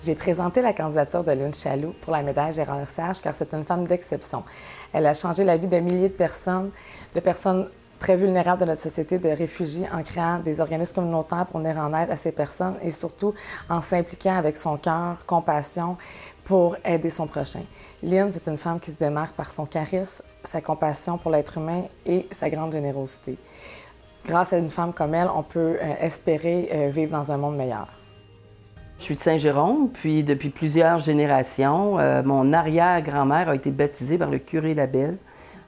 J'ai présenté la candidature de Lynn Chaloux pour la médaille Gérard Sage car c'est une femme d'exception. Elle a changé la vie de milliers de personnes très vulnérables de notre société, de réfugiés, en créant des organismes communautaires pour venir en aide à ces personnes et surtout en s'impliquant avec son cœur, compassion, pour aider son prochain. Lynn, c'est une femme qui se démarque par son charisme, sa compassion pour l'être humain et sa grande générosité. Grâce à une femme comme elle, on peut espérer vivre dans un monde meilleur. Je suis de Saint-Jérôme, puis depuis plusieurs générations, mon arrière-grand-mère a été baptisée par le curé Labelle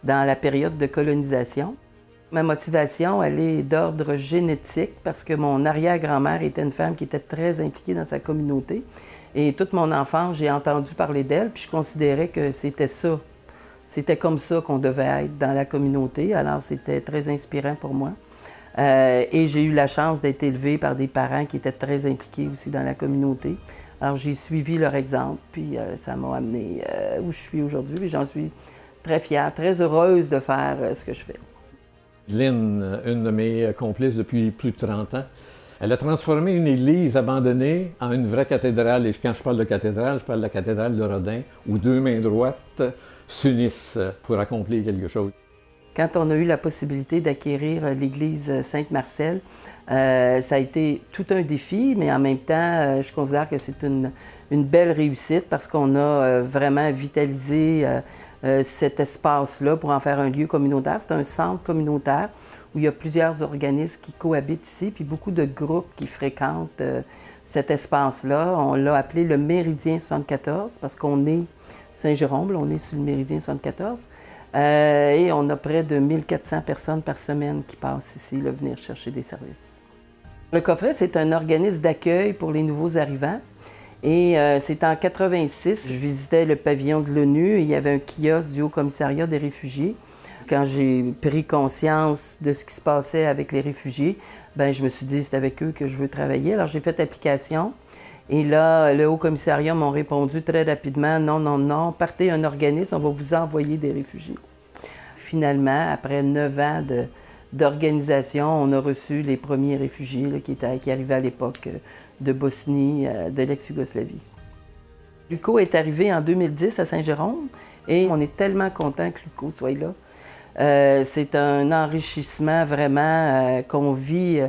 dans la période de colonisation. Ma motivation, elle est d'ordre génétique parce que mon arrière-grand-mère était une femme qui était très impliquée dans sa communauté. Et toute mon enfance, j'ai entendu parler d'elle, puis je considérais que c'était ça. C'était comme ça qu'on devait être dans la communauté, alors c'était très inspirant pour moi. Et j'ai eu la chance d'être élevée par des parents qui étaient très impliqués aussi dans la communauté. Alors j'ai suivi leur exemple, puis ça m'a amenée où je suis aujourd'hui. J'en suis très fière, très heureuse de faire ce que je fais. Lynn, une de mes complices depuis plus de 30 ans, elle a transformé une église abandonnée en une vraie cathédrale. Et quand je parle de cathédrale, je parle de la cathédrale de Rodin, où deux mains droites s'unissent pour accomplir quelque chose. Quand on a eu la possibilité d'acquérir l'église Sainte-Marcelle, ça a été tout un défi, mais en même temps, je considère que c'est une belle réussite parce qu'on a vraiment vitalisé cet espace-là pour en faire un lieu communautaire. C'est un centre communautaire où il y a plusieurs organismes qui cohabitent ici, puis beaucoup de groupes qui fréquentent cet espace-là. On l'a appelé le Méridien 74 parce qu'on est Saint-Jérôme, on est sur le Méridien 74. Et on a près de 1400 personnes par semaine qui passent ici, là, venir chercher des services. Le coffret, c'est un organisme d'accueil pour les nouveaux arrivants. Et c'est en 86, je visitais le pavillon de l'ONU et il y avait un kiosque du Haut-Commissariat des réfugiés. Quand j'ai pris conscience de ce qui se passait avec les réfugiés, bien, je me suis dit, c'est avec eux que je veux travailler. Alors j'ai fait application. Et là, le Haut-Commissariat m'a répondu très rapidement, non, non, non, partez un organisme, on va vous envoyer des réfugiés. Finalement, après 9 ans d'organisation, on a reçu les premiers réfugiés là, qui arrivaient à l'époque de Bosnie, de l'ex-Yougoslavie. L'UCO est arrivé en 2010 à Saint-Jérôme et on est tellement content que l'UCO soit là. C'est un enrichissement vraiment qu'on vit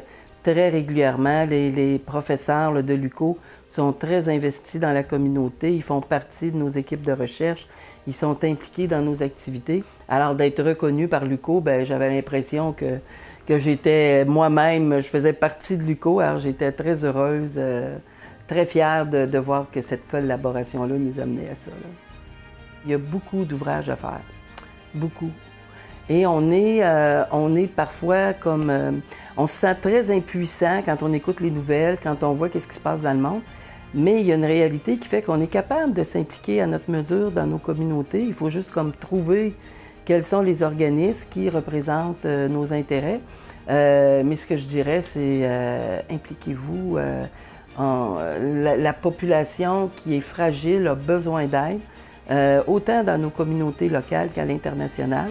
très régulièrement. Les professeurs là, de l'UCO sont très investis dans la communauté, ils font partie de nos équipes de recherche, ils sont impliqués dans nos activités. Alors d'être reconnu par l'UCO, bien, j'avais l'impression que j'étais moi-même, je faisais partie de l'UCO, alors j'étais très heureuse, très fière de voir que cette collaboration-là nous amenait à ça. Là. Il y a beaucoup d'ouvrages à faire, beaucoup. Et on est parfois comme... on se sent très impuissant quand on écoute les nouvelles, quand on voit qu'est-ce qui se passe dans le monde. Mais il y a une réalité qui fait qu'on est capable de s'impliquer à notre mesure dans nos communautés. Il faut juste comme trouver quels sont les organismes qui représentent nos intérêts. Mais ce que je dirais, c'est impliquez-vous. La population qui est fragile a besoin d'aide, autant dans nos communautés locales qu'à l'international.